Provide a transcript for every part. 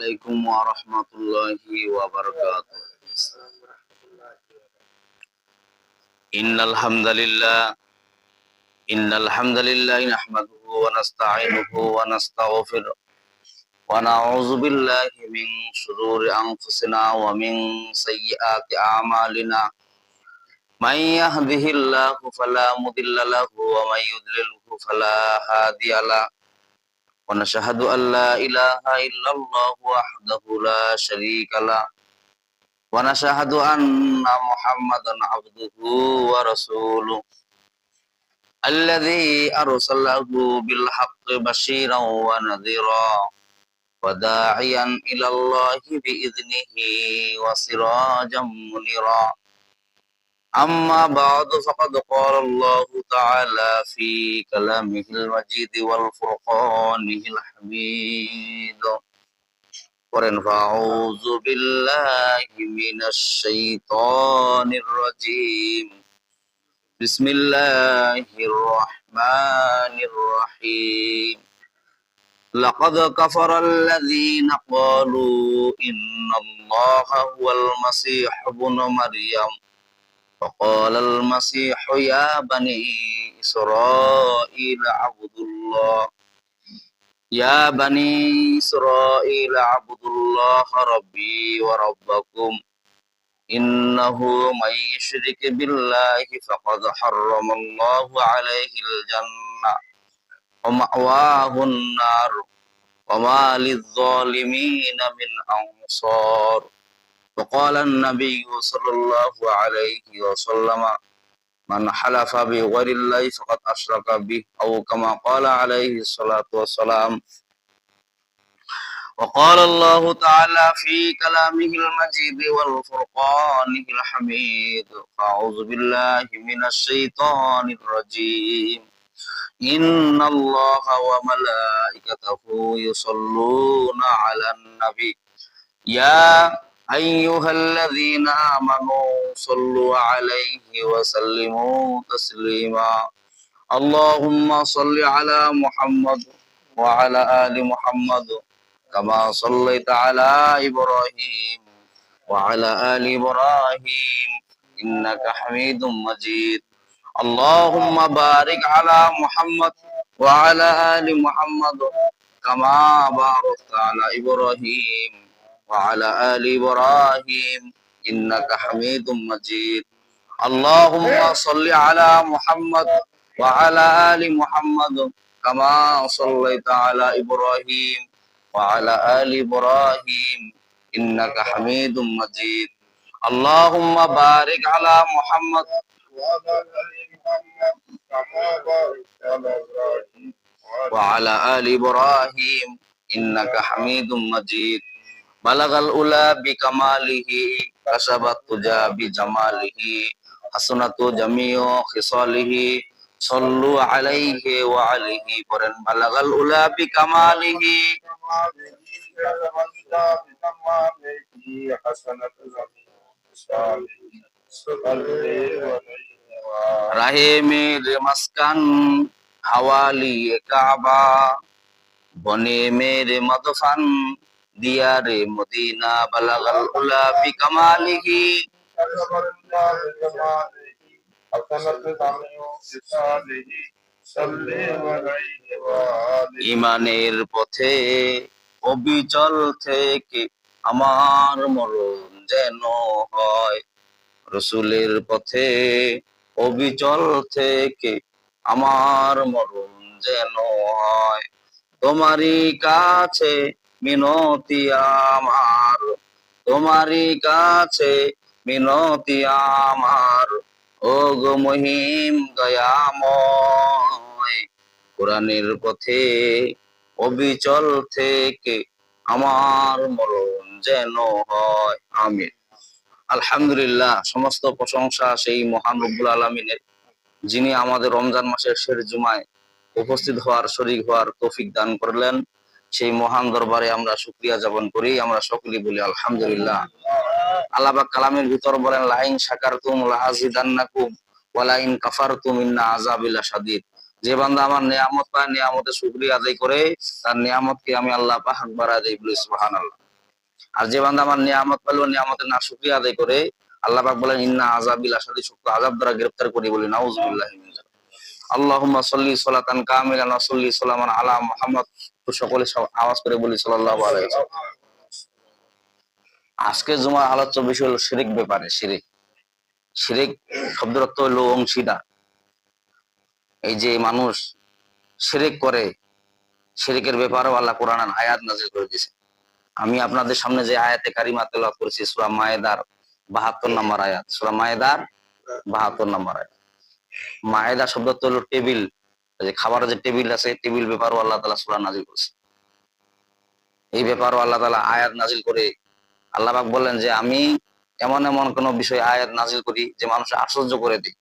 عليكم ورحمة الله وبركاته. إن الحمد لله نحمده ونستعينه ونستغفره ونعوذ بالله من شرور أنفسنا ومن سيئات أعمالنا. من يهده الله فلا مضل له ومن يضلله فلا هادي له. ونشهد أن لا إله إلا الله وحده لا شريك له ونشهد أن محمدا عبده ورسوله الذي أرسله بالحق بشيرا ونذيرا وداعيا إلى الله بإذنه وسراجا منيرا. أما بعد فقد قال الله تعالى في كلامه المجيد والفرقانه الحميد. أعوذ بالله من الشيطان الرجيم. بسم الله الرحمن الرحيم. لقد كفر الذين قالوا إن الله هو المسيح ابن مريم وقال المسيح يا بني إسرائيل اعبدوا الله ربي وربكم إنه من يشرك بالله فقد حرم الله عليه الجنة ومأواه النار وما للظالمين من أنصار. وقال النبي صلى الله عليه وسلم من حلف بغير الله فقد أشرك به أو كما قال عليه الصلاة والسلام. وقال الله تعالى في كلامه المجيد والفرقانه الحميد. أعوذ بالله من الشيطان الرجيم. إن الله وملائكته يصلون على النبي يا أيها الذين آمنوا صلوا عليه وسلموا تسليما. اللهم صل على محمد وعلى آل محمد كما صليت على إبراهيم وعلى آل إبراهيم إنك حميد مجيد. اللهم بارك على محمد وعلى آل محمد كما باركت على إبراهيم وعلى آل إبراهيم إنك حميد مجيد. اللهم صل على محمد وعلى آل محمد كما صليت على إبراهيم وعلى آل إبراهيم إنك حميد مجيد. اللهم بارك على محمد وعلى آل إبراهيم إنك حميد مجيد. بلغ الأولى بكماله كشف الدجى بجماله حسنة جميع خصاله صلوا عليه وعليه قرن. بلغ الأولى بكماله রাহিমের মাসকান হাওয়ালি কাবা বনে মেরে মদফান দিয়ারে মদিনা। বালাগাল উলা বিকামালিহি ইমানের পথে অবিচল থেকে আমার মরণ যেন হয়। রসুলের পথে অবিচল থেকে আমার মরণ যেন হয়। তোমারই কাছে মিনতি আমার, তোমারই কাছে মিনতি আমার, ও গো মহিম দয়াময়। কোরআনের পথে অবিচল থেকে আমার মরণ যেন হয়। আমিন। আলহামদুলিল্লাহ, সমস্ত প্রশংসা সেই মহান রব্বুল আলামিনের, যিনি আমাদের রমজান মাসের শেষ জুমায় উপস্থিত হওয়ার, শরীক হওয়ার তৌফিক দান করলেন। সেই মহান দরবারে আমরা শুকরিয়া জ্ঞাপন করি। আমরা সকলেই বলি আলহামদুলিল্লাহ। আল্লাহ পাক কালামের ভিতর বলেন, লাইন শাকারতুম লাআযিদান্নাকুম ওয়া লাইন কাফারতুম ইন্না আযাবি লাশাদীদ। যে বান্দা আমার নিয়ামত পায়, নিয়ামতের শুকরিয়া আদায় করে, তার নিয়ামতকে আমি আল্লাহ পাক বাড়ায় দেই, বলি সুবহানাল্লাহ। আর যে বান্দা আমার নিয়ামত পেলো নিয়ামতের না শুকরিয়া আদায় করে, আল্লাহ পাক বলেন ইন্না আযাবিল আশাদি শুকর, আযাব দ্বারা গ্রেফতার করি বলি নাউযুবিল্লাহি মিন যালিক। আল্লাহুম্মা সাল্লি সালাতান কামিলান ওয়া সাল্লি সালামান আলা মুহাম্মদ। তো সকলে আওয়াজ করে বলি সাল্লাল্লাহু আলাইহি ওয়াসাল্লাম। আজকে জুমার আলোচ্য বিষয় হলো শিরিক ব্যাপারে। শিরিক শিরিক শব্দের অর্থ হলো অংশীদার। এই যে মানুষ শিরিক করে, শিরিকের ব্যাপারেও আল্লাহ কোরআন আয়াত নাযিল করে দিয়েছে। আমি আপনাদের সামনে যে আয়াতে কারিমা তেলাওয়াত করেছি সূরা মায়েদার 72 নম্বর আয়াত, সূরা মায়েদার 72 নম্বর আয়াত। মায়েদা শব্দ তো হলো টেবিল, যে খাবারের যে টেবিল আছে, টেবিল ব্যাপারও আল্লাহ তাআলা সূরা নাযিল করেছে। এই ব্যাপারও আল্লাহ তাআলা আয়াত নাযিল করে আল্লাহ পাক বললেন যে আমি এমন এমন কোন বিষয় আয়াত নাযিল করি যে মানুষ আশ্চর্য করে দিই।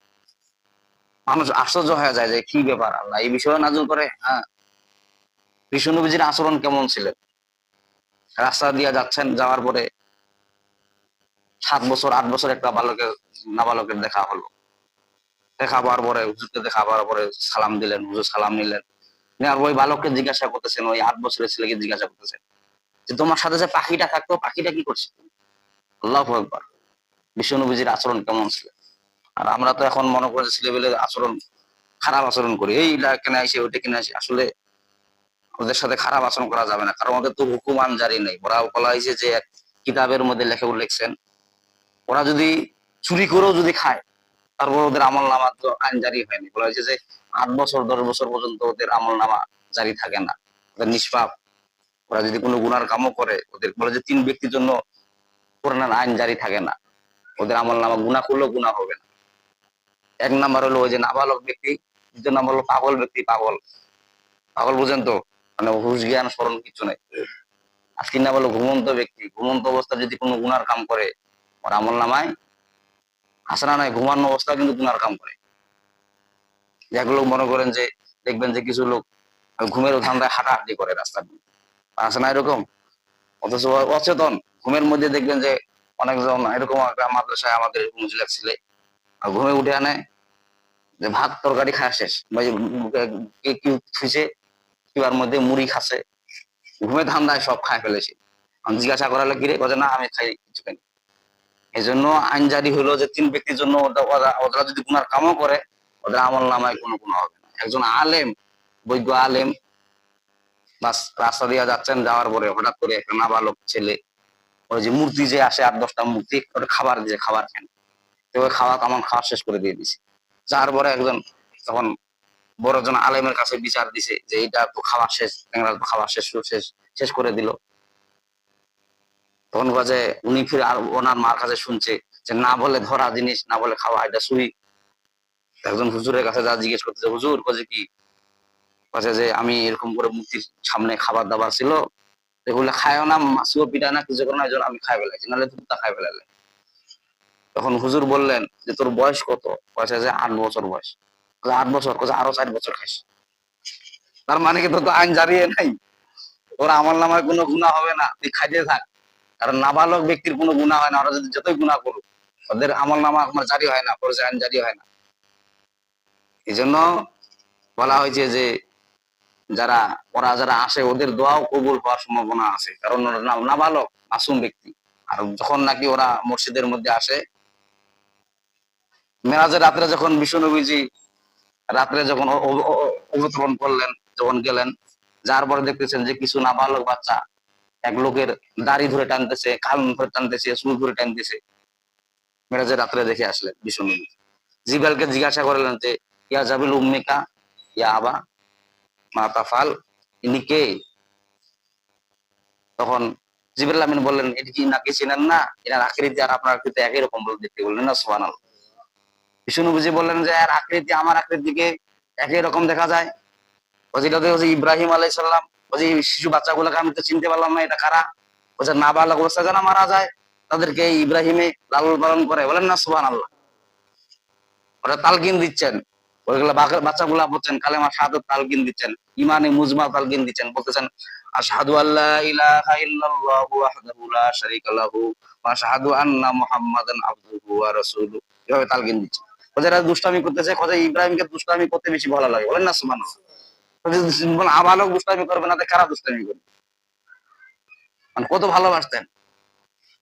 মানুষ আশ্চর্য হয়ে যায় যে কি ব্যাপার, আল্লাহ এই বিষয়ে নাযিল করে। হ্যাঁ, বিষ্ণুনবীজির আচরণ কেমন ছিলেন? রাস্তা দিয়ে যাচ্ছেন, যাওয়ার পরে 7 বছর 8 বছর একটা নাবালকের দেখা হলো। দেখা পাওয়ার পরে হুজুরকে দেখা পাওয়ার পরে সালাম দিলেন, হুজুর সালাম নিলেন। নেওয়ার ওই বালককে জিজ্ঞাসা করতেছেন, ওই 8 বছরের ছেলেকে জিজ্ঞাসা করতেছেন যে তোমার সাথে যে পাখিটা থাকতো, পাখিটা কি করছে? আল্লাহু আকবার। বিষ্ণুনবীজির আচরণ কেমন ছিল? আর আমরা তো এখন মনে করি ছেলেবেলের আচরণ, খারাপ আচরণ করি, এইটা কেন আসে ওইটা কেন আসে। আসলে ওদের সাথে খারাপ আচরণ করা যাবে না, কারণ ওদের তো হুকুম আইন জারি নেই। ওরা বলা হয়েছে যে এক কিতাবের মধ্যে লিখছেন, ওরা যদি চুরি করেও যদি খায়, তারপর ওদের আমল নামা তো আইন জারি হয়নি। বলা হয়েছে যে 8 বছর 10 বছর পর্যন্ত ওদের আমল নামা জারি থাকে না, ওদের নিষ্পাপ। ওরা যদি কোনো গুনার কামও করে, ওদের বলে যে 3 ব্যক্তির জন্য কোরআনের আইন জারি থাকে না, ওদের আমল নামা গুনাহ করলেও গুনাহ হবে না। 1 নাম্বার হলো ওই যে নাবালক ব্যক্তি, 2 নাম্বার হলো পাগল ব্যক্তি। পাগল পাগল বুঝেন তো, মানে হুঁশ জ্ঞান স্মরণ কিছু নাই। আর 3 নাম্বার হলো ঘুমন্ত ব্যক্তি। ঘুমন্ত অবস্থায় যদি কোনো গুনার কাম করে, ওর আমল নামায় হাসানা নাই, ঘুমানো অবস্থায় কিন্তু গুনার কাম করে। যেগুলো মনে করেন যে দেখবেন যে কিছু লোক ঘুমের ধান্দায় হাঁটাহাঁটি করে রাস্তার মধ্যে, আছে না এরকম? অথচ অচেতন, ঘুমের মধ্যে দেখবেন যে অনেকজন এরকম একটা মাদ্রাসায় আমাদের মুজলাক ছেলে ঘুমে উঠে আনে যে ভাত তরকারি খাওয়া শেষ, বা কি থুইছে কিবার মধ্যে মুড়ি খাচ্ছে, ঘুমে ধান্দায় সব খায় ফেলেছে। আমি জিজ্ঞাসা করালে কিরে, বলে না আমি খাই কিছু খাই। এই জন্য আইন জারি হলো যে 3 ব্যক্তির জন্য ওরা যদি গুনার কামও করে, ওদের আমল নামায় কোনো গুনাহ হবে না। একজন আলেম, বৈজ্ঞ আলেম, বাস রাস্তা দিয়ে যাচ্ছেন, যাওয়ার পরে হঠাৎ করে একটা নাবালক ছেলে, ওই যে মূর্তি যে আসে 8-10টা মূর্তি, ওটা খাবার দিয়ে খাবার খান, তো ওই খাওয়া শেষ করে দিয়ে দিছে। যার পরে একজন তখন বড়জন আলেমের কাছে বিচার দিছে যে এটা তো খাওয়া শেষ, ট্যাংরা তো খাওয়া শেষ শেষ শেষ করে দিল। তখন কাজে উনি ফিরে আর ওনার মার কাছে শুনছে যে না বলে ধরা জিনিস, না বলে খাওয়া, এটা চুরি। একজন হুজুরের কাছে যা জিজ্ঞেস করতেছে, হুজুর কাজে কি, কাছে যে আমি এরকম করে মূর্তির সামনে খাবার দাবার ছিল, এগুলো খায়ও না, মাসুও পিটা না, কিছু করে না, এই জন্য আমি খাই ফেলাইছি, নাহলে তুমি তা খাই ফেলালে। তখন হুজুর বললেন যে তোর বয়স কত? কাছে যে 8 বছর বয়স। 8 বছর? কাছে আরো 4 বছর খাইস। তার মানে কি তোর তো আইন জারি নাই, তোর আমল নামায় কোনো গুনাহ হবে না, তুই খাইতে থাক। কারণ নাবালক ব্যক্তির কোনো গুনাহ হয় না, ওরা যদি যতই গুনাহ করুক, ওদের আমল নামা আমার জারি হয় না, ফরজে আইন জারি হয় না। এই জন্য বলা হয়েছে যে যারা আসে ওদের দোয়াও কবুল হওয়ার সম্ভাবনা আছে, কারণ ওরা নাবালক মাসুম ব্যক্তি। আর যখন নাকি ওরা মসজিদের মধ্যে আসে, মেরাজের রাত্রে যখন বিশ্বনবীজি রাত্রে যখন অবতরণ করলেন, যখন গেলেন, যার পরে দেখতেছেন যে কিছু নাবালক বাচ্চা এক লোকের দাড়ি ধরে টানতেছে, কান ধরে টানতেছে, চুল ধরে টানতেছে। মেরাজের রাত্রে দেখে আসলেন বিশ্বনবী। জিব্রাইলকে জিজ্ঞাসা করলেন যে ইয়া জাবিল উম্মিকা ইয়া আবা মা তাফাল, ইনি কে? তখন জিবরাইল আমিন বললেন, এটা কি নাকি চিনেন না? এনার আকৃতি আর আপনার আকৃতি একই রকম বলে দেখতে। বললেন না সুবহানাল্লাহ। বিষ্ণুবুজি বললেন যে এর আকৃতি আমার আকৃতিকে একই রকম দেখা যায়। ওজিটাতে ওই ইব্রাহিম আলাইহিস সালাম, ওই শিশু বাচ্চাগুলোকে আমি তো চিনতে পারলাম না এটা কারা। ওই যে নাবালক অবস্থায় যারা মারা যায় তাদেরকে ইব্রাহিমে লালন পালন করে। বলেন না সুবহানাল্লাহ। ওরা তালকিন দিচ্ছেন, ওইগুলা বাচ্চাগুলা বলছেন কালেমা শাহাদাত তালকিন দিচ্ছেন, ইমানে মুজমা তালকিন দিচ্ছেন, বলতেছেন আশহাদু আল্লা ইলাহা ইল্লাল্লাহু ওয়াহদাহু লা শারীকা লাহু ওয়া আশহাদু আন্না মুহাম্মাদান আবদুহু ওয়া রাসূলুহু। এভাবে তালকিন দিচ্ছেন। যারা দুষ্টামি করতেছে, কথা ইব্রাহিমকে দুষ্টামি করতে বেশি ভালো লাগে। বলেন না সুবহানাল্লাহ। আবালক দুষ্টামি করবে না, কারা দুষ্টামি করবে? মানে কত ভালোবাসতেন।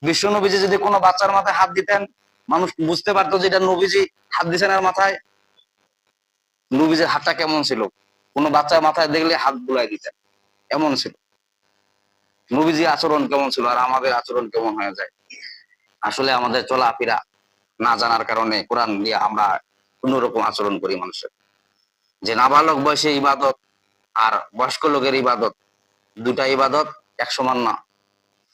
বিশ্ব নবীজি যদি কোনো বাচ্চার মাথায় হাত দিতেন, মানুষ বুঝতে পারতো যে এটা নবীজি হাত দিচ্ছেন আর মাথায়। নবীজির হাতটা কেমন ছিল, কোনো বাচ্চার মাথায় দেখলে হাত বুলাই দিতেন, এমন ছিল নবীজি আচরণ কেমন ছিল। আর আমাদের আচরণ কেমন হয়ে যায়? আসলে আমাদের চলাফেরা না জানার কারণে কোরআন দিয়ে আমরা অন্যরকম আচরণ করি মানুষের। যে নাবালক বয়সে ইবাদত আর বয়স্ক লোকের ইবাদত, দুটা ইবাদত এক সমান না।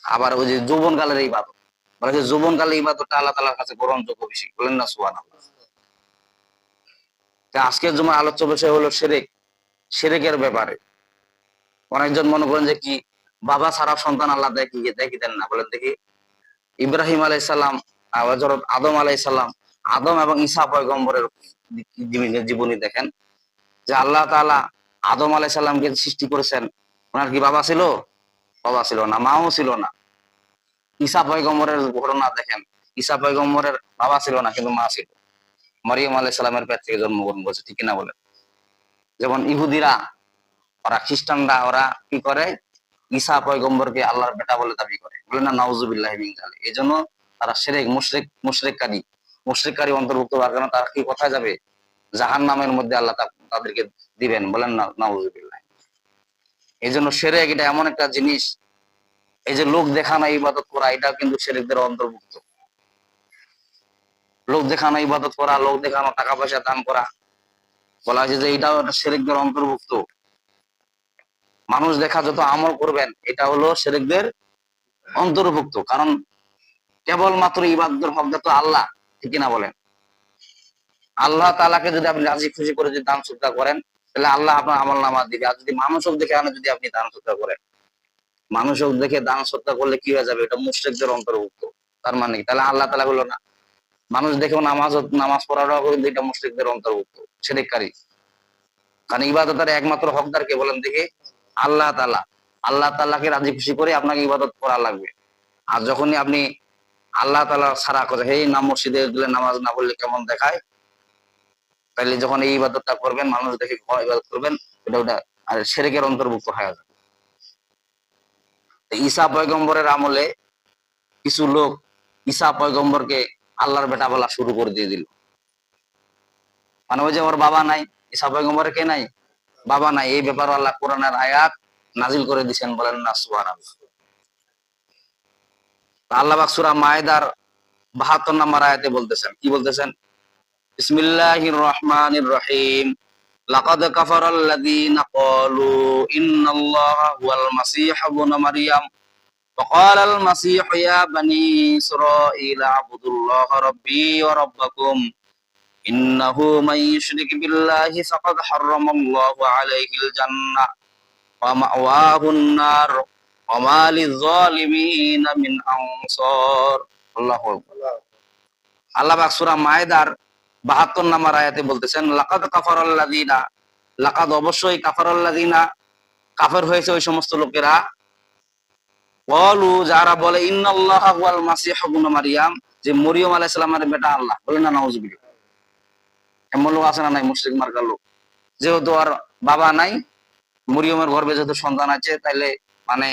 আবার ওই যে যৌবনকালের ইবাদত, বলে যে যৌবনকালের ইবাদতটা আল্লাহ তাআলার কাছে গ্রহণযোগ্য বেশি, বলেন না সুবহানাল্লাহ। আজকের জন্য আলোচ্য বিষয় হলো শিরক, শিরকের ব্যাপারে। অনেকজন মনে করেন যে কি বাবা ছাড়া সন্তান আল্লাহ দেখি দেন না, বলেন দেখি। ইব্রাহিম আলাইসাল্লাম, হযরত আদম আলাইসাল্লাম, আদম এবং ঈসা পয়গম্বরের জীবনী দেখেন, যে আল্লাহ তাআলা আদম আলাইসাল্লামকে সৃষ্টি করেছেন, ওনার কি বাবা ছিল? বাবা ছিল না, মাও ছিল না। ঈসা পয়গম্বরের ঘটনা দেখেন, ঈসা পয়গম্বরের বাবা ছিল না কিন্তু মা ছিল, মরিয়ম আলাইসাল্লামের পেট থেকে জন্মগ্রহণ করেছে, ঠিক কিনা বলেন? যেমন ইহুদিরা, ওরা খ্রিস্টানরা, ওরা কি করে? ঈসা পয়গম্বরকে আল্লাহর বেটা বলে দাবি করে, বলে না নাউজুবিল্লাহি মিন যালিক। এই জন্য তারা শিরক, মুশরিককারী অন্তর্ভুক্ত হওয়ার কারণে তারা কি কোথায় যাবে? জাহান্নামের মধ্যে আল্লাহ তাদেরকে দিবেন, বলেন না নাউজুবিল্লাহ। এই জন্য শিরক এটা এমন একটা জিনিস, এই যে লোক দেখানো ইবাদত করা, এটা কিন্তু শিরকের অন্তর্ভুক্ত। লোক দেখানো ইবাদত করা, লোক দেখানো টাকা পয়সা দান করা, বলা হয়েছে যে এটাও একটা শিরকের অন্তর্ভুক্ত। মানুষ দেখা যত আমল করবেন, এটা হলো শিরকদের অন্তর্ভুক্ত। কারণ কেবলমাত্র ইবাদতের হকদার তো আল্লাহ, ঠিক কিনা বলেন? আল্লাহ তাআলাকে যদি আপনি রাজি খুশি করে যদি দান সদকা করেন, তাহলে আল্লাহ আপনার আমল নামা দিবে। আর যদি মানুষক দেখে যদি আপনি দান সদকা করেন, মানুষক দেখে দান সদকা করলে কি হয়ে যাবে? এটা মুশরিকদের অন্তর্ভুক্ত। তার মানে কি? তাহলে আল্লাহ তাআলা হলো না। মানুষ দেখেও নামাজ পড়াটাও কিন্তু এটা মুশরিকদের অন্তর্ভুক্ত, শিরককারী। কারণ ইবাদতের একমাত্র হকদার কে বলেন দেখি? আল্লাহ তাআলা। আল্লাহ তাআলাকে রাজি খুশি করে আপনাকে ইবাদত করা লাগবে। আর যখনই আপনি আল্লাহ তাআলা ছাড়া করে এই নাম মসজিদে গেলে নামাজ না পড়লে কেমন দেখায়, তাইলে যখন এই ইবাদতটা করবেন, মানুষ দেখে ইবাদত করবেন, ওটা আর শিরকের অন্তর্ভুক্ত হয়ে যাবে। ঈসা পয়গম্বরের আমলে কিছু লোক ঈসা পয়গম্বরকে আল্লাহর বেটা বলা শুরু করে দিয়ে দিল। মানে ওই যে ওর বাবা নাই, ঈসা পয়গম্বরের কে নাই? বাবা নাই। এই ব্যাপারে আল্লাহ কোরআনের আয়াত নাজিল করে দিয়েছেন, বলেন না সুবহানাল্লাহ। আল্লাহ পাক সূরা মায়েদার ৭২ নম্বর আয়াতে বলতেছেন, কি বলতেছেন? বিসমিল্লাহির রহমানির রহিম। লাকাদ কাফারাল্লাযীনা ক্বালু ইন্নাল্লাহা হুয়াল মাসীহ ইবনু মারইয়াম وقال المسيح يا بني إسرائيل اعبدوا الله ربي وربكم إنه من يشرك بالله فقد حرم الله عليه الجنة ومأواه النار وما للظالمين من أنصار الله أكبر। আল্লাহ পাক সূরা মায়েদার ৭২ নম্বর আয়াতে বলতেছেন, লাকাদ কাফারাল্লাযীনা, লাকাদ অবশ্যই কাফারাল্লাযীনা, কাফের হয়েছে ওই সমস্ত লোকেরা, ক্বালু যারা বলে ইন্নাল্লাহা হুয়াল মাসীহ ইবনু মারইয়াম, যে মরিয়ম আলাইহিস সালামের বেটা আল্লাহ, বলেন না নাউজুবিল্লাহ। এমন লোক আছে না নাই? মুশরিক মার্কা লোক। যেহেতু আর বাবা নাই, মরিয়মের গর্ভে যেহেতু সন্তান আছে, তাইলে মানে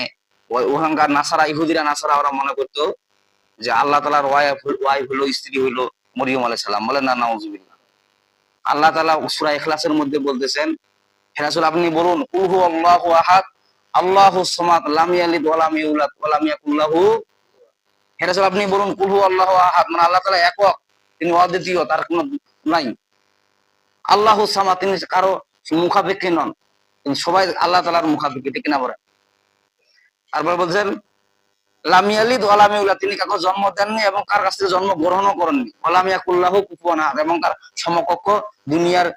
ওখানকার নাসারা, ইহুদিরা নাসারা, ওরা মনে করতো যে আল্লাহ তাআলার ওয়াইফ হলো, স্ত্রী হইলো মরিয়ম আলাইহিস সালাম, বলেন না নাউজুবিল্লাহ। আল্লাহ তাআলা সূরা ইখলাসের মধ্যে বলতেছেন, হে রাসূল আপনি বলুন, কুল হু আল্লাহু আহাদ আল্লাহুস সামাদ লাম ইয়ালিদ ওয়া লাম ইউলাদ ওয়া লাম ইয়াকুল লাহু। হে রাসূল আপনি বলুন, কুল হু আল্লাহু আহাদ, মানে আল্লাহ তাআলা একক, তিনি অদ্বিতীয়, তার কোনো নাই। আল্লাহুস সামাদ, তিনি কারো মুখাপেক্ষী নন, তিনি সবাই আল্লাহ তাআলার মুখাপেক্ষী, ঠিক না বলেন? তারপর বলছেন লাম ইয়ালিদ ওয়া লাম ইউলাদ, তিনি কাউকে জন্ম দেননি এবং কার কাছ থেকে জন্ম গ্রহণও করেননি। ওয়া লাম ইয়াকুল লাহু কুফুয়ান আহাদ, এবং তার সমকক্ষ দুনিয়ার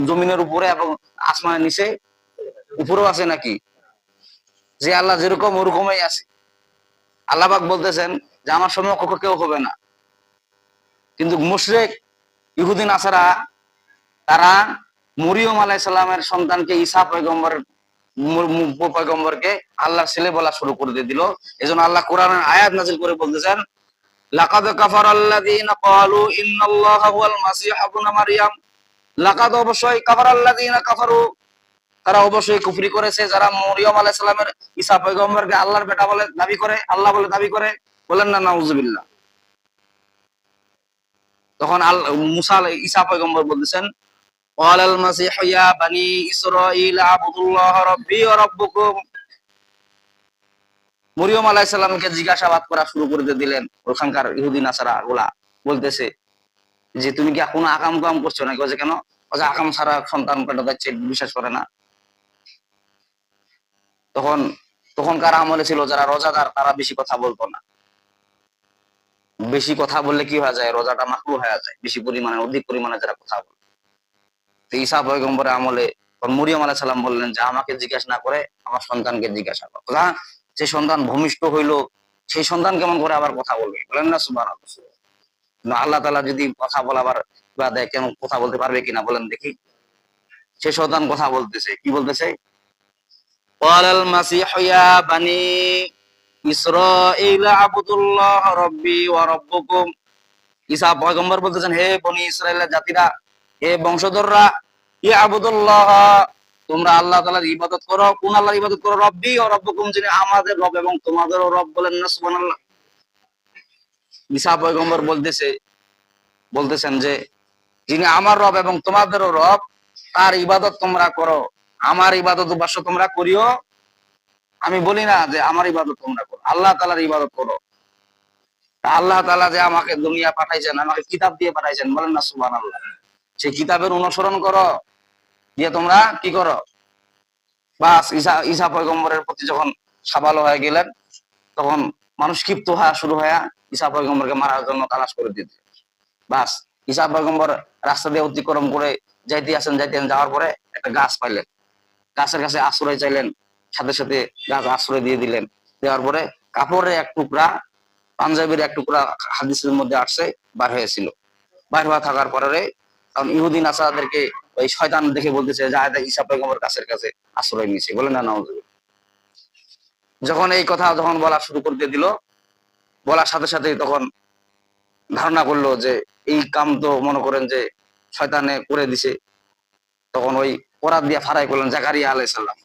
জমিনের উপরে এবং আসমানের নিচে উপরেও আছে নাকি? যে আল্লাহ যেরকম ওরকমই আছে। আল্লাহ পাক বলতেছেন যে আমার সমকক্ষ কেউ হবে না। কিন্তু মুশরিক ইহুদি নাসারা, তারা মরিয়ম আলাইহিস সালামের সন্তানকে ঈসা পয়গম্বরকে আল্লাহর ছেলে বলা শুরু করে দিয়ে দিল। এজন্য আল্লাহ কোরআনের আয়াত নাযিল করে বলতেছেন, লাকাদ কাফারাল্লাযীনা ক্বালু ইন্নাল্লাহা হুয়াল মাসীহ ইবনু মারইয়াম, লাকাদ অবশ্যই কাফারাল্লাযীনা কাফারু, তারা অবশ্যই কুফরি করেছে যারা মরিয়ম আলাইহিস সালামের ঈসা পয়গম্বরকে আল্লাহর বেটা বলে দাবি করে, আল্লাহ বলে দাবি করে। বলেন না নাউজুবিল্লাহ। তখন মুসা ঈসা পয়গম্বর বলতেছেন ক্বালাল মাসীহু ইয়া বানী ইসরাঈল আবুদুল্লাহ রাব্বী ওয়া রাব্বুকুম। মরিয়ম আলাইহিস সালামকে জিজ্ঞাসাবাদ করা শুরু করে দিলেন ওখানকার ইহুদি নাসারা গুলা, বলতেছে যে তুমি কি কোনো আকাম কাম করছো নাকি? বলছে কেন? বলছে আকাম ছাড়া সন্তান পেটে যাচ্ছে, বিশ্বাস করে না। তখন তখনকার আমলে ছিল যারা রোজাদার তারা বেশি কথা বলতো না। বেশি কথা বললে কি হয়ে যায়? রোজাটা মাকরুহ হয়ে যায়, বেশি পরিমাণে অধিক পরিমাণে যারা কথা বলে। তো ঈসা পয়গম্বরের আমলে মরিয়ম আলাইহিস সালাম বললেন যে আমাকে জিজ্ঞাসা না করে আমার সন্তানকে জিজ্ঞাসা করো। যে সন্তান ভূমিষ্ঠ হইলো সেই সন্তান কেমন করে আবার কথা বলবে? বলেন না সুবহানাল্লাহ। আল্লাহ তাআলা যদি কথা বলাবার বা দেয়, কেন কথা বলতে পারবে কিনা বলেন দেখি। সে সন্তান কথা বলতেছে, কি বলতেছে? ক্বালাল মাসীহু ইয়া বানী ইসরাঈল আবুদুল্লাহ রাব্বী ওয়া রাব্বুকুম। ঈসা পয়গম্বর বলতেছেন, হে বনি ইসরাইলের জাতিরা, হে বংশধররা, ইয়া আবুদুল্লাহ, তোমরা আল্লাহ তাআলার ইবাদত করো। কোন আল্লাহর ইবাদত করো? রব্বী ওয়া রাব্বুকুম, যিনি আমাদের রব এবং তোমাদেরও রব। বলেন না সুবহানাল্লাহ। ঈসা পয়গম্বর বলতেছেন যে যিনি আমার রব এবং তোমাদেরও রব, তার ইবাদত তোমরা করো। আমার ইবাদত উপাস্য তোমরা করিও। আমি বলি না যে আমার ইবাদত তোমরা করো, আল্লাহ তাআলার ইবাদত করো। আল্লাহ তাআলা যে আমাকে দুনিয়া পাঠাইছেন, আমাকে কিতাব দিয়ে পাঠাইছেন, বলেন না সুবহানাল্লাহ। সেই কিতাবের অনুসরণ করো, দিয়ে তোমরা কি করো? বাস ঈসা পয়গম্বরের প্রতি যখন সাবাল হয়ে গেলেন, তখন মানুষ ক্ষিপ্ত হওয়া শুরু হয়ে ঈসা পয়গম্বরকে মারার জন্য তালাশ করে দিত। বাস ঈসা পয়গম্বর রাস্তা দিয়ে অতিক্রম করে যাইতেন, যাওয়ার পরে একটা গাছ পাইলেন, গাছের কাছে আশ্রয় চাইলেন, সাথে সাথে গাছ আশ্রয় দিয়ে দিলেন। দেওয়ার পরে কাপড়ের এক টুকরা, পাঞ্জাবির এক টুকরা হাদিসের মধ্যে আসছে বার হয়েছিল। বার হওয়া থাকার পরে কারণ ইহুদিন আসাদেরকে ওই শয়তান দেখে বলতেছে যে ঈসা পয়গম্বর গাছের কাছে আশ্রয় নিয়েছে। বলেন না নাউজুবিল্লাহ। যখন এই কথা যখন বলা শুরু করতে দিল, বলার সাথে সাথে তখন ধারণা করলো যে এই কাম তো মনে করেন যে শয়তানে করে দিছে। তখন ওই করাত দিয়ে ফারাই করলেন জাকারিয়া আলাইহিস সালাম।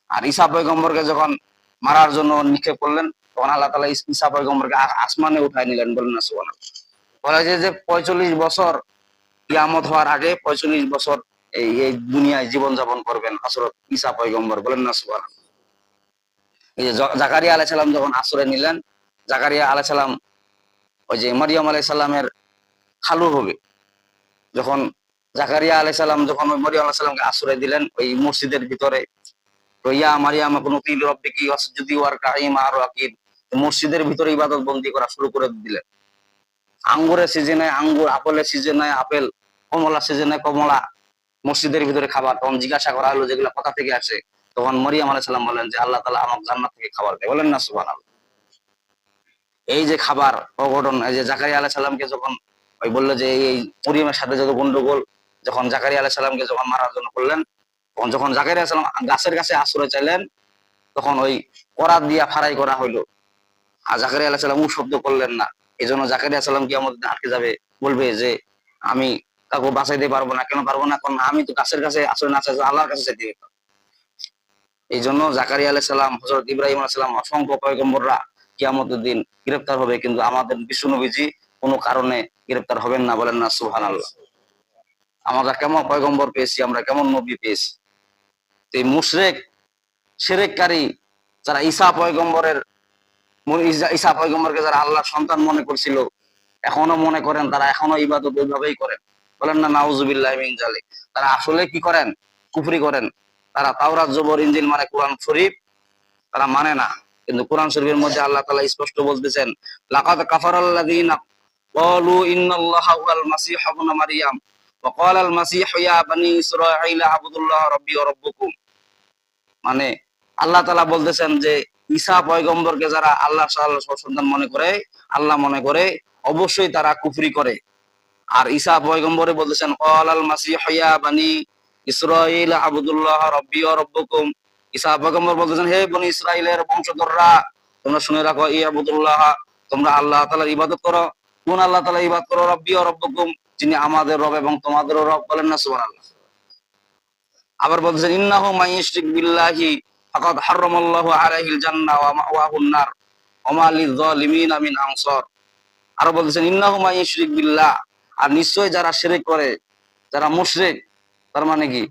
আর ঈসা পয়গম্বরকে যখন মারার জন্য নিক্ষেপ করলেন, তখন আল্লাহ তাআলা ঈসা পয়গম্বরকে আসমানে উঠায় নিলেন। বলেন না সুবহানাল্লাহ। বলা যায় যে 45 বছর কিয়ামত হওয়ার আগে 45 বছর এই দুনিয়ায় জীবন যাপন করবেন হযরত ঈসা পয়গম্বর। বলেন না সুবহানাল্লাহ। এই যে জাকারিয়া আলাইহিস সালাম যখন আশ্রয় নিলেন, জাকারিয়া আলাইহিস সালাম ওই যে মারিয়াম আলাইহিস সালামের খালু হবে। যখন জাকারিয়া আলাইহিস সালাম যখন ওই মারিয়াম আলাইহিস সালামকে আশ্রয় দিলেন ওই মসজিদের ভিতরে, ইয়া মারিয়াম কুনুতি লিরাব্বিকি ওয়াসজুদি ওয়ারকাই মা রাকিব, মসজিদের ভিতরে ইবাদত বন্দি করা শুরু করে দিলেন। আঙ্গুরের সিজনে আঙ্গুর, আপেলের সিজনে আপেল, কমলা সিজনে কমলা, মসজিদের ভিতরে খাবার। তখন জিজ্ঞাসা করা হলো যেগুলো কোথা থেকে আসে, তখন মরিয়ম আলাইহিস সালাম বলেন যে আল্লাহ তাআলা আমাকে জান্নাত থেকে খাবার দেয়। বলেন না সুবহানাল্লাহ। এই যে খাবার অঘটন, এই যে জাকারিয়া আলাইহিস সালামকে যখন ওই বললো যে এই মরিয়মের সাথে যত গন্ডগোল, যখন জাকারিয়া আলাইহিস সালামকে যখন মারার জন্য করলেন, তখন যখন জাকারিয়া আলাইহিস সালাম গাছের কাছে আশ্রয় চাইলেন, তখন ওই করাত দিয়া ফারাই করা হইলো। আর জাকারিয়া আলাইহিস সালাম শব্দ করলেন না। এই জন্য জাকারিয়া সালাম কিয়ামত দিন আটকে যাবে, বলবে যে আমি কাউকে বাঁচাইতে পারবো না। কেন পারবো না? কারণ আমি তো গাছের কাছে আশ্রয় না চাই, আল্লাহর কাছে চাইতে যেতাম। এই জন্য জাকারিয়া আলাইহিস সালাম, হযরত ইব্রাহিম আলাইহিস সালাম, অসংখ্য পয়গম্বররা কিয়ামতের দিন গ্রেফতার হবে, কিন্তু আমাদের বিশ্ব নবীজি কোনো কারণে গ্রেফতার হবেন না। বলেন না সুবহানাল্লাহ। আমরা কেমন পয়গম্বর পেয়েছি, আমরা কেমন নবী পেয়েছি। এই মুশরিক শিরককারী যারা ঈসা পয়গম্বরকে যারা আল্লাহর সন্তান মনে করছিল, এখনো মনে করেন, তারা এখনো ইবাদত ওইভাবেই করেন। বলেন না নাউজুবিল্লাহি মিন যালিক। তারা আসলে কি করেন? কুফরি করেন। তারা তাওরাত, জবর, ইনজিল মানে কোরআন শরীফ তারা মানে না। কিন্তু কোরআন শরীফের মধ্যে আল্লাহ তাআলা স্পষ্ট বলতেছেন, লাকাদ কাফারাল্লাযীনা ক্বালু ইন্নাল্লাহা হুয়াল মাসীহু ইবনু মারইয়াম ওয়া ক্বালাল মাসীহু ইয়া বানী ইসরাঈল আবুদুল্লাহ রাব্বী ওয়া রাব্বুকুম। মানে আল্লাহ তাআলা বলতেছেন যে ঈসা পয়গম্বরকে যারা আল্লাহ সন্তান মনে করে, আল্লাহ মনে করে, অবশ্যই তারা কুফরি করে। আর ঈসা পয়গম্বরে বলতেছেন ক্বালাল মাসীহু ইয়া বানী ইসরাঈল আবুদুল্লাহ রাব্বী ওয়া রাব্বুকুম। ঈসা পয়গম্বর বলতেছেন, হে বনি ইসরাইলের বংশধররা, তোমরা শুনে রাখো, ইয়াবুদুল্লাহ, তোমরা আল্লাহ তাআলার ইবাদত করো। কোন আল্লাহ তাআলার ইবাদত করো? রাব্বী ওয়া রাব্বুকুম, যিনি আমাদের রব এবং তোমাদেরও রব। বলেন না সুবহানাল্লাহ। আবার বলতেছেন, ইন্নাহু মান ইউশরিক বিল্লাহি ফাকাদ হারামাল্লাহু আলাইহিল জান্নাহ ওয়া মাওয়াহুন নার ওমা লিয-যালিমিনা মিন আনসার। আরো বলতেছেন ইন্নাহু মান ইউশরিক বিল্লাহ, আর নিশ্চয় যারা শিরক করে, যারা মুশরিক, তার মানে কি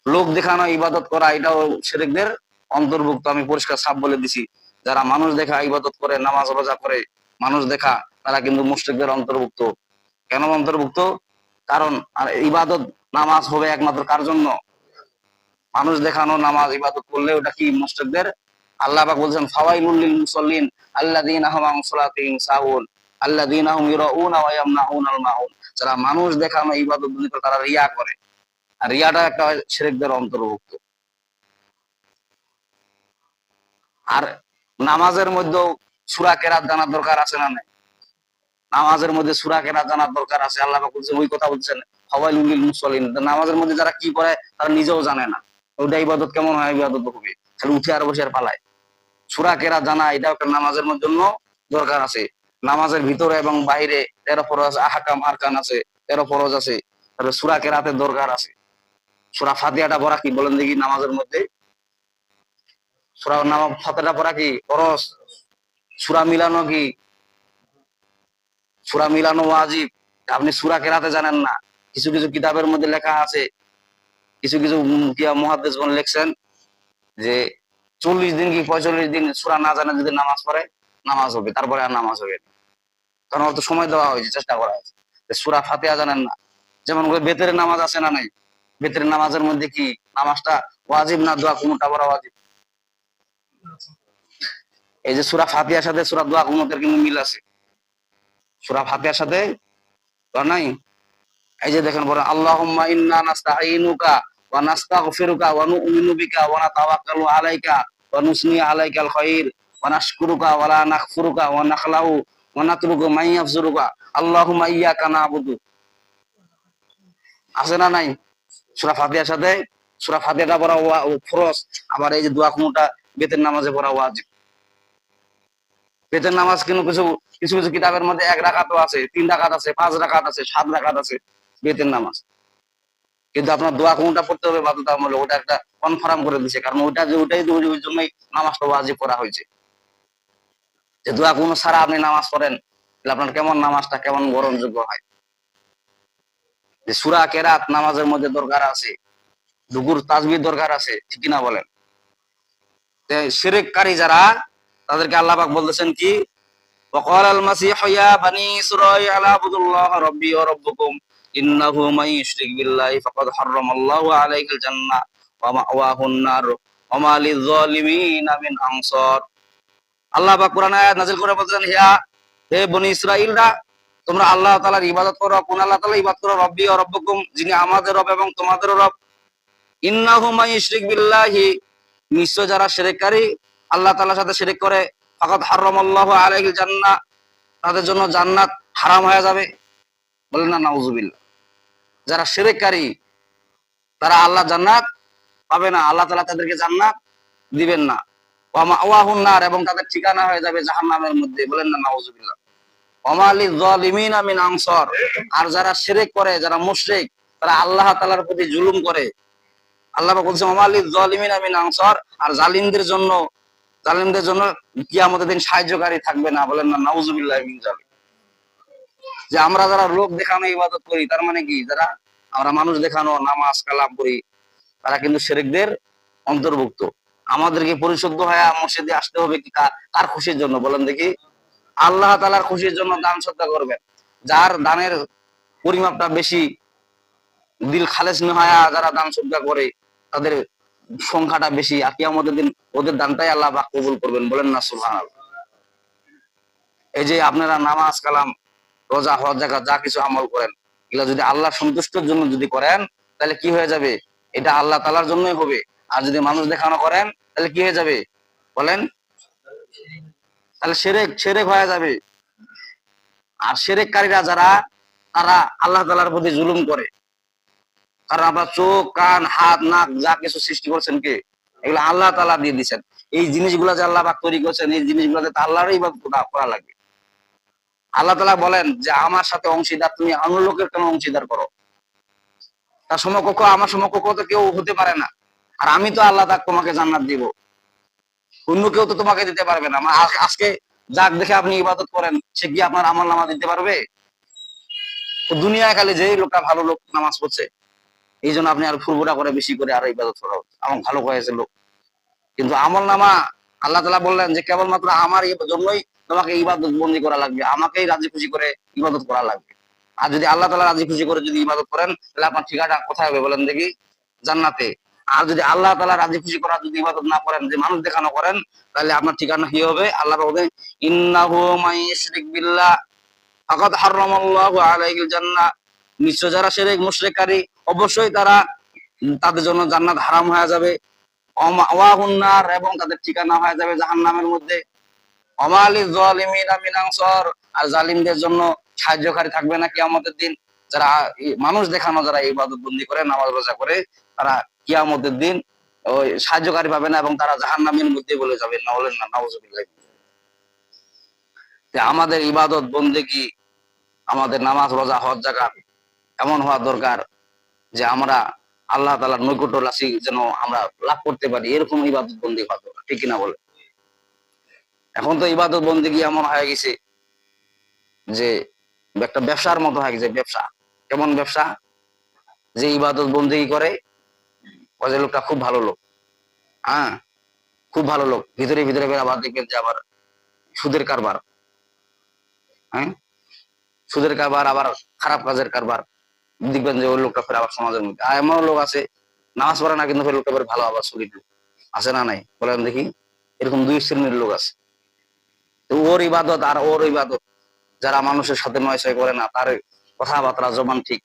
লোক দেখানো ইবাদত করা, এটাও শিরকদের অন্তর্ভুক্ত। আমি পরিষ্কার সাফ বলে দিছি, যারা মানুষ দেখা ইবাদত করে, নামাজ রোজা করে মানুষ দেখা, তারা কিন্তু মুশরিকদের অন্তর্ভুক্ত। কেন অন্তর্ভুক্ত? কারণ আর ইবাদত নামাজ হবে একমাত্র কার জন্য? মানুষ দেখানো নামাজ ইবাদত করলে ওটা কি মুশরিকদের। আল্লাহ পাক বলছেন ফাওয়াইলুল লিল মুসাল্লিন আল্লাযীনা হুম আন সালাতিহিম সাহুন আল্লাযীনা হুম ইউরাউনা ওয়া ইয়ামনাউনাল মাউন। যারা মানুষ দেখানো ইবাদত করে তারা রিয়া করে, আর রিয়াটা একটা শিরকদের অন্তর্ভুক্ত। আর নামাজের মধ্যেও সূরা কেরাত জানার দরকার আছে না নাই? নামাজের মধ্যে সূরা কেরাত জানার দরকার আছে। আল্লাহ পাক বলছেন, ওই কথা বলছেন ফাওয়াইলুল লিল মুসাল্লিন। নামাজের মধ্যে যারা কি করে তারা নিজেও জানে না, ওইটা ইবাদত কেমন হয়? ইবাদত হবে খালি উঠে আর বসে আর পালায়। সূরা কেরাত জানা এটা একটা নামাজের জন্য দরকার আছে। নামাজের ভিতরে এবং বাইরে 13 ফরজ আহকাম আরকান আছে, 13 ফরজ আছে। তাহলে সূরা কেরাতের দরকার আছে। সূরা ফাতিহাটা পড়া কি বলেন দেখি নামাজের মধ্যে? সূরা ফাতিহাটা পড়া কি ফরজ? সূরা মিলানো কি? সূরা মিলানো ওয়াজিব। আপনি সূরা কেরাতে জানেন না। কিছু কিছু কিতাবের মধ্যে লেখা আছে, কিছু কিছু মুহাদ্দিসগণ লিখছেন যে 40 দিন কি 45 দিন সূরা না জানে যদি নামাজ পড়ে নামাজ হবে, তারপরে আর নামাজ হবে না। কারণ অত সময় দেওয়া হয়েছে, চেষ্টা করা হয়েছে। সূরা ফাতিহা জানেন না। যেমন বেতের নামাজ আছে না নাই? বেতের নামাজের মধ্যে কি নামাজটা ওয়াজিব না দোয়া কুনুতটা পড়া ওয়াজিব? এই যে সূরা ফাতিহার সাথে সূরা দোয়া কুনুতের কিন্তু মিল আছে। সূরা ফাতিহার সাথে নাই? এই যে দেখেন বলেন আল্লাহুম্মা ইন্না নাস্তাঈনুকা ওয়া নাস্তাগফিরুকা ওয়া নু'মিনু বিকা ওয়া নাতাওয়াক্কালু আলাইকা ওয়া নুসনি আলাইকাল খায়র ওয়া নাশকুরুকা ওয়া লা নাকফুরুকা ওয়া নাখলাউ ওয়া নাতরুকু মান ইয়াফজুরুকা আল্লাহুম্মা ইয়্যাকা না'বুদু। আছে না নাই? সূরা ফাতিহার সাথে সূরা ফাতিহাটা পড়া ফরজ। আবার এই যে দোয়া কুনুতটা বেতের নামাজে পড়া ওয়াজিব। বেতের নামাজ কিন্তু কিছু কিছু কিছু কিতাবের মধ্যে 1 রাকাতও আছে, 3 রাকাত আছে, 5 রাকাত আছে, 7 রাকাত আছে বেতের নামাজ। কিন্তু আপনার দোয়া কোনটা পড়তে হবে বাধ্যতামূলক, ওটা একটা কনফার্ম করে দিছে। কারণ ওটা যে ওটাই ওই জন্যই নামাজটা ওয়াজিব করা হয়েছে, যে দোয়া কোনো ছাড়া আপনি নামাজ পড়েন তাহলে আপনার কেমন নামাজটা কেমন গ্রহণযোগ্য হয়। যে সূরা কেরাত নামাজের মধ্যে দরকার আছে, দুকুর তাসবিহ দরকার আছে, ঠিক কিনা বলেন? শিরককারী যারা, তাদেরকে আল্লাহ পাক বলতেছেন কি وقال المسيح يا بني إسرائيل اعبدوا الله ربي وربكم إنه من يشرك بالله فقد حرم الله عليه الجنة ومأواه النار وما للظالمين من أنصار। আল্লাহ পাক কোরআনে আয়াত নাযিল করে বলতেছেন, হে বনি ইসরাইলরা, তোমরা আল্লাহ তাআলার ইবাদত করো। কোন আল্লাহ তাআলা? ইবাদত করো রব্বি ওয়া রব্বুকুম, যিনি আমাদের রব এবং তোমাদেরও রব। ইন্নাহু মান ইউশরিক বিল্লাহি, নিশ্চয় যারা শিরককারী, আল্লাহ তাআলার সাথে শিরক করে, ফাকাদ হারামাল্লাহু আলাইহিল জান্নাহ, তাদের জন্য জান্নাত হারাম হয়ে যাবে। বলেন না নাউজুবিল্লাহ। যারা শিরককারী তারা আল্লাহ জান্নাত পাবে না, আল্লাহ তাআলা তাদেরকে জান্নাত দিবেন না। ওয়া মাওয়াহুন নার, এবং তাদের ঠিকানা হয়ে যাবে জাহান্নামের মধ্যে। বলেন না নাউজুবিল্লাহ। ওয়া মা লিয-যালিমিনা মিন আনসার, আর যারা শিরক করে, যারা মুশরিক, তারা আল্লাহ তাআলার প্রতি জুলুম করে। আল্লাহ পাক বলছেন ওয়া মা লিয-যালিমিনা মিন আনসার, আর জালিমদের জন্য কিয়ামতের দিন সাহায্যকারী থাকবে না। বলেন না নাউজুবিল্লাহি মিন যালিক। যে আমরা যারা লোক দেখানো ইবাদত করি, তার মানে কি যারা আমরা মানুষ দেখানো নামাজ কালাম করি, তারা কিন্তু শিরকদের অন্তর্ভুক্ত। আমাদেরকে পরিশুদ্ধ হয়ে মসজিদে আসতে হবে কি কার খুশির জন্য? বলেন দেখি। আল্লাহ তাআলার খুশির জন্য দান সদকা করবেন। যার দানের পরিমাপটা বেশি, দিল খালেস হয়ে যারা দান সদকা করে, তাদের সংখ্যাটা বেশি, আর কিয়ামতের দিন ওদের দানটাই আল্লাহ পাক কবুল করবেন। বলেন না সুবহানাল্লাহ। এই যে আপনারা নামাজ কালাম রোজা হজ যাকাত যা কিছু আমল করেন, এগুলা যদি আল্লাহ সন্তুষ্টের জন্য যদি করেন, তাহলে কি হয়ে যাবে? এটা আল্লাহ তাআলার জন্যই হবে। আর যদি মানুষ দেখানো করেন, তাহলে কি হয়ে যাবে বলেন? তাহলে শিরক হয়ে যাবে। আর শিরককারীরা যারা, তারা আল্লাহ তাআলার প্রতি জুলুম করে। কারণ আমরা চোখ কান হাত নাক যা কিছু সৃষ্টি করছেন কে? এগুলো আল্লাহ তাআলা দিয়ে দিচ্ছেন। এই জিনিসগুলো যে আল্লাহ পাক তৈরি করছেন, এই জিনিসগুলোতে আল্লাহরই ইবাদত করা লাগবে। আল্লাহ তাআলা বলেন যে আমার সাথে অংশীদার তুমি অন্য লোকের কেন অংশীদার করো? তার সমকক্ষ আমার সমকক্ষ তো কেউ হতে পারে না। আর আমি তো আল্লাহ তাআলা তোমাকে জান্নাত দিব, অন্য কেউ তো তোমাকে দিতে পারবে না। আজকে যাক দেখে আপনি ইবাদত করেন, সে কি আপনার আমল নামা দিতে পারবে? তো দুনিয়ায় খালি যেই লোকটা ভালো লোক নামাজ পড়ছে, এই জন্য আপনি আর ফুরফুরা করে বেশি করে আরো ইবাদত করা হচ্ছে, আমার ভালো হয়েছে লোক। কিন্তু আমল নামা আল্লাহ তাআলা বললেন যে কেবলমাত্র আমার জন্যই তোমাকে ইবাদত বন্দি করা লাগবে, আমাকেই রাজি খুশি করে ইবাদত করা লাগবে। আর যদি আল্লাহ তাআলা রাজি খুশি করে যদি ইবাদত করেন, তাহলে আপনার ঠিকানা কোথায় হবে বলেন দেখি? জান্নাতে। আর যদি আল্লাহ তাআলা রাজি খুশি করা যদি ইবাদত না করেন, যে মানুষ দেখানো করেন, তাহলে আপনার ঠিকানা কি হবে? আল্লাহ বলবে ইন্নাহু মাইয়ুশরিক বিল্লাহ ফাকাদ হারামাল্লাহু আলাইহিল জান্নাহ, নিশ্চয় যারা শিরক মুশরিককারী অবশ্যই তাদের জন্য জান্নাত হারাম হয়ে যাবে। এবং তাদের ঠিকানা হয়ে যাবে জাহান্নামের মধ্যে। অমালিজ যালিমিনা মিন আনসার, আর জালিমদের জন্য সাহায্যকারী থাকবে না কিয়ামতের দিন। যারা মানুষ দেখানো, যারা ইবাদত বন্দি করে, নামাজ রোজা করে, তারা কিয়ামতের দিন ওই সাহায্যকারী পাবে না এবং তারা জাহান্নামের মধ্যে বলে যাবে। না বলেন না, নাউজুবিল্লাহ। আমাদের ইবাদত বন্দেগী, আমাদের নামাজ রোজা হজ জাকাত এমন হওয়া দরকার যে আমরা আল্লাহ তাআলার নৈকট্য রাশি যেন আমরা লাভ করতে পারি, এরকম ইবাদত বন্দি হওয়া দরকার, ঠিক কিনা বলে? এখন তো ইবাদত বন্দেগী এমন হয়ে গেছে যে একটা ব্যবসার মতো হয়ে গেছে। ব্যবসা কেমন ব্যবসা? যে ইবাদত বন্দেগী করে ওই যে লোকটা খুব ভালো লোক, হ্যাঁ খুব ভালো লোক, ভিতরে ভিতরে আবার দেখবেন যে আবার সুদের কারবার, হ্যাঁ সুদের কারবার, আবার খারাপ কাজের কারবার, দেখবেন যে ওই লোকটা ফের আবার সমাজের মধ্যে। আর এমন লোক আছে নামাজ পড়ে না, কিন্তু ফের লোকটা ফের ভালো আবার শরীর লোক আছে না নাই বলেন দেখি? এরকম দুই শ্রেণীর লোক আছে। তো ওর ইবাদত আর ওর ইবাদত, যারা মানুষের সাথে নয়ছয় করে না, তার কথাবার্তা জবান ঠিক,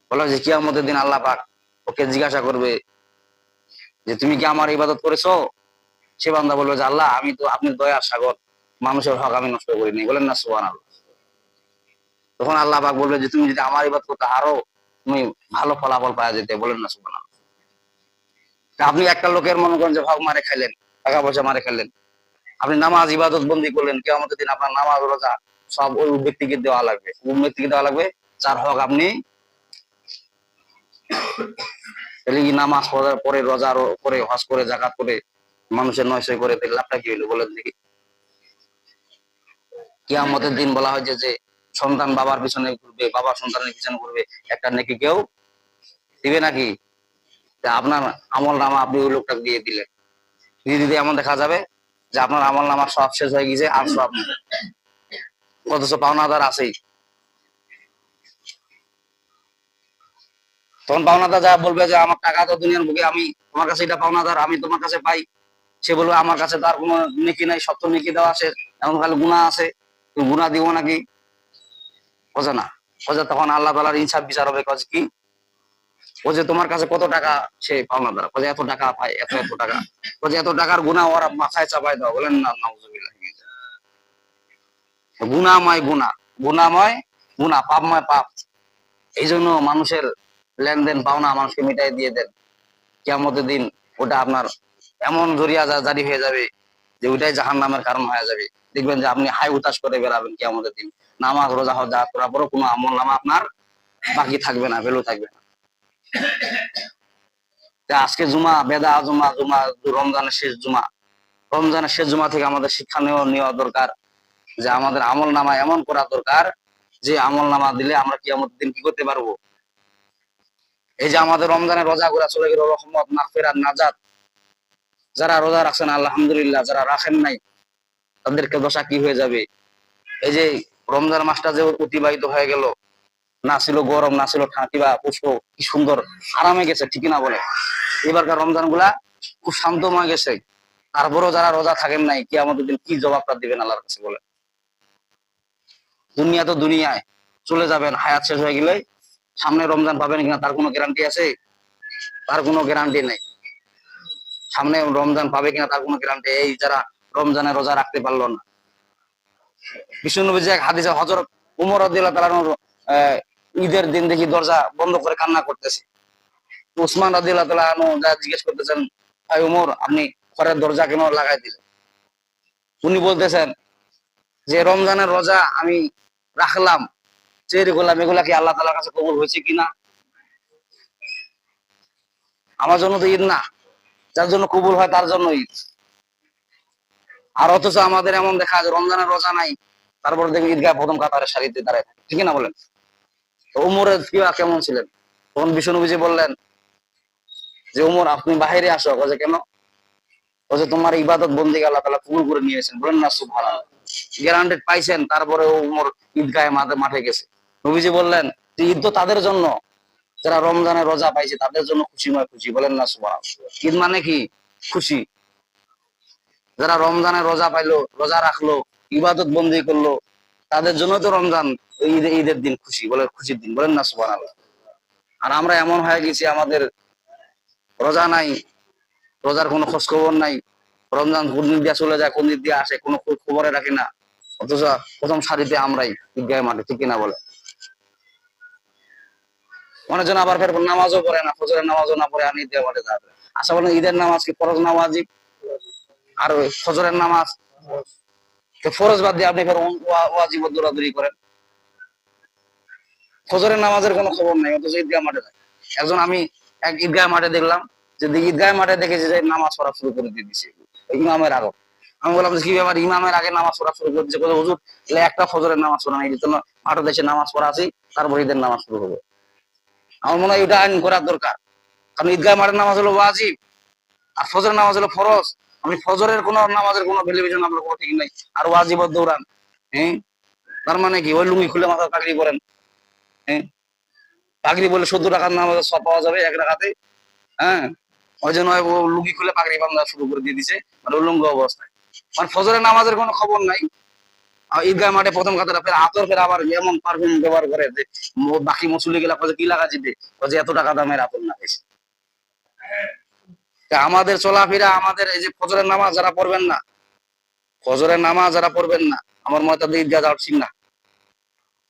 বলা যে কিয়ামতের দিন আল্লাহ পাক ওকে জিজ্ঞাসা করবে যে তুমি কি আমার ইবাদত করেছো? সে বান্দা বলবে যে আল্লাহ, আমি তো আপনি দয়ার সাগর, মানুষের হক আমি নষ্ট করিনি। বলেন না সুবহানাল্লাহ। তখন আল্লাহ পাক বলবে যে তুমি যদি আমার ইবাদত করতে, আরো তুমি ভালো ফলাফল পাওয়া যেতে। বলেন না সুবহানাল্লাহ। আপনি একটা লোকের মনে করেন যে হক মারে খাইলেন, টাকা পয়সা মারে খাইলেন, আপনি নামাজ ইবাদত বন্দি করলেন, কিয়ামতের দিন আপনার নামাজ রোজা সব ওই ব্যক্তিকে দেওয়া লাগবে। কোন ব্যক্তিকে দেওয়া লাগবে? যার হক আপনি। নামাজ পড়ার পরে, রোজার করে, হজ করে, যাকাত করে, মানুষের নয়ছয় করে, লাভটা কি হইলো বলেন দেখি? কিয়ামতের দিন বলা হয় যে সন্তান বাবার পিছনে ঘুরবে, বাবা সন্তানের পিছনে ঘুরবে, একটা নেকি কেউ দিবে নাকি? আপনার আমল নামা আপনি ওই লোকটাকে দিয়ে দিলেন, দিয়ে দিতে এমন দেখা যাবে যে আপনার আমল নামা সব শেষ হয়ে গেছে, আর সব অথচ পাওনাদার আছেই। তখন পাওনাদার যা বলবে যে আমার টাকা তো দুনিয়ার বুকে, আমি তোমার কাছে এটা পাওনাদার, আমি তোমার কাছে পাই। সে বলবে আমার কাছে তার কোনো নেকি নাই, সত্য নেকি দেওয়া আছে, এমন খালি গুনাহ আছে, তুমি গুনাহ দিব নাকি? বোঝে না। বোঝে তখন আল্লাহ তাআলার ইনসাফ বিচার হবে। কাজ কি? ও যে তোমার কাছে কত টাকা সে পাওনাদার, ও যে এত টাকা পায়, এত এত টাকা, ও যে এত টাকার গুনাহ ওরা মাথায় চাপায় দাও। বলেন না নাউজুবিল্লাহ। গুনাহময় গুনাহ, গুনাহময় গুনাহ, পাপময় পাপ। এই জন্য মানুষের লেনদেন পাওনা মানুষকে মিটাই দিয়ে দেন। কিয়ামতের দিন ওটা আপনার এমন জরিয়া জারি হয়ে যাবে যে ওইটাই জাহান্নামের কারণ হয়ে যাবে। দেখবেন যে আপনি হাই উতাস করে বেড়াবেন কিয়ামতের দিন। নামাজ রোজা হজ জাকাত করার পরও কোনো আমল নামা আপনার বাকি থাকবে না, ভ্যালু থাকবে না। আজকে জুমা, বেদা জুমা, জুমা রমজানের শেষ জুমা। রমজানের শেষ জুমা থেকে আমাদের শিক্ষা নেওয়া দরকার যে আমাদের আমল নামা এমন করা দরকার যে আমল নামা দিলে আমরা কিয়ামতের দিন কি করতে পারবো? এই যে আমাদের রমজানের রোজা গুলা চলে গেল, রহমত, মাগফিরাত, নাজাত। যারা রোজা রাখছেন আলহামদুলিল্লাহ, যারা রাখেন নাই তাদেরকে দশা কি হয়ে যাবে? এই যে রমজান মাসটা যে অতিবাহিত হয়ে গেল, না ছিল গরম, না ছিল ঠান্ডা বা পুষ্প, কি সুন্দর আরামে গেছে, ঠিক না বলে? এবারকার রমজান গুলা খুব শান্তময় গেছে। তারপরেও যারা রোজা থাকেন নাই, কিয়ামতের দিন কি জবাবটা দিবেন আল্লাহর কাছে বলে? দুনিয়া তো দুনিয়ায় চলে যাবেন, হায়াত শেষ হয়ে গেলে সামনে রমজান পাবেন কিনা তার কোনো গ্যারান্টি আছে? তার কোনো গ্যারান্টি নেই। সামনে রমজান পাবে কিনা তার কোনো গ্যারান্টি। এই যারা রমজানে রোজা রাখতে পারলো না, বিশ্বনবী এক হাদিসে হযরত ওমর রাদিয়াল্লাহু তাআলা ঈদের দিন দেখি দরজা বন্ধ করে কান্না করতেছে। উসমান রাদিয়াল্লাহু তাআলা যা জিজ্ঞেস করতেছেন, ভাই ওমর, আপনি ঘরের দরজা কেন লাগাই দিলেন? উনি বলতেছেন যে রমজানের রোজা আমি রাখলাম, চেয়ে করলাম, এগুলা কি আল্লাহ তাআলার কাছে কবুল হয়েছে কিনা? আমার জন্য তো ঈদ না, যার জন্য কবুল হয় তার জন্য ঈদ। আর অথচ আমাদের এমন দেখা যায় রমজানের রোজা নাই, তারপর দেখি ঈদগাহ প্রথম কাতারের সারিতে দাঁড়ায় থাকে, ঠিক না বলেন? তো উমরের কেমন ছিলেন? তখন বিষ্ণুনবীজি বললেন যে উমর আপনি বাহিরে আসো। যে কেন? তোমার ইবাদত বন্দিকে আল্লাহ তাআলা কবুল করে নিয়েছেন, বলেন না সুবহানাল্লাহ। গ্যারান্টেড পাইছেন, তারপরে উমর ঈদগাহে মাঠে গেছে। নবীজি বললেন যে ঈদ তো তাদের জন্য যারা রমজানের রোজা পাইছে, তাদের জন্য খুশিময় খুশি, বলেন না সুবহানাল্লাহ। ঈদ মানে কি? খুশি। যারা রমজানের রোজা পাইলো, রোজা রাখলো, ইবাদত বন্দি করলো, তাদের জন্য তো রমজান ঈদের দিন খুশি, বলে খুশির দিন, বলেন না সুবহানাল্লাহ। আর আমরা এমন হয়ে গেছি, আমাদের রোজা নাই, রোজার কোনো খোঁজ খবর নাই, রমজান কোন দিক দিয়ে চলে যায়, কোন দিক দিয়ে আসে, কোনো খবরে রাখি না। অথচ প্রথম সারিতে আমরাই ঈদগাহে মাঠে, ঠিক কিনা বলে? অনেকজন আবার ফের নামাজও পড়ে না, ফজরের নামাজও না পড়ে, আমি ঈদগাহে মাঠে যাবে। আশা বলেন ঈদের নামাজ কি ফরজ না ওয়াজিব? আর ওই ফজরের নামাজ ফরজ বাদ দিয়ে আপনি ফের ওয়াজিব দৌড়াদৌড়ি করেন। ফজরের নামাজের কোনো খবর নাই, অথচ ঈদগাহ মাঠে যায়। একজন আমি এক ঈদগাহ মাঠে দেখলাম, যে ঈদগাহ মাঠে দেখেছি যে নামাজ পড়া শুরু করে দিয়ে দিছে ইমামের আগে। আমি বললাম যে কি ব্যাপার, ইমামের আগে নামাজ পড়া শুরু করে দিচ্ছে? হুজুর একটা ফজরের নামাজ পড়া নাই, জন্য মাঠে দেশে নামাজ পড়া আছি, তারপর ঈদের নামাজ শুরু হবে। আমার মনে হয় এটা আইন করার দরকার। কারণ ঈদগাহ মাঠের নামাজ হলো ওয়াজিব, আর ফজরের নামাজ হলো ফরজ। আপনি ফজরের কোন নামাজের কোনো ভ্যালুয়েশন আপনার কোনো ঠিক নাই, আর ওয়াজিব দৌড়ান। হ্যাঁ, তার মানে কি? ওই লুঙ্গি খুলে মাথার পাগড়ি করেন, হ্যাঁ, পাগড়ি বলে 70 টাকার নামাজ সব পাওয়া যাবে এক রাকাতে। হ্যাঁ, ওই জন্য ও লুঙ্গি খুলে পাগড়ি বান্ধা শুরু করে দিয়ে দিছে, মানে উলঙ্গ অবস্থায়। মানে ফজরের নামাজের কোনো খবর নাই। ঈদগাহ মাঠে প্রথম কথা ফের আতর, ফের আবার এমন পারফিউম ব্যবহার করে যে বাকি মুসল্লি গেলা কি লাগা জিতে, এত টাকা দামের আতর না বেশি। আমাদের চলাফেরা, আমাদের এই যে ফজরের নামাজ যারা পড়বেন না, ফজরের নামাজ যারা পড়বেন না, আমার মনে হয় ঈদগাহ যাওয়া ঠিক না।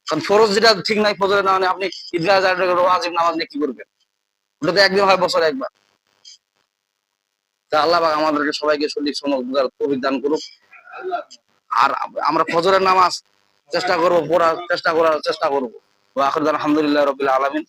কারণ ফরজ যেটা ঠিক নাই ফজরের নামাজ, আপনি ঈদগাহ যাওয়ার ওয়াজিব নামাজ নিয়ে কি করবেন? ওটা তো একদিন হয় বছরে একবার। তা আল্লাহ পাক আমাদেরকে সবাইকে সঠিক সময় বুঝার তৌফিক দান করুক। আর আমরা ফজরের নামাজ চেষ্টা করবো, পড়ার চেষ্টা করবো। আলহামদুলিল্লাহ রাব্বিল আলামিন।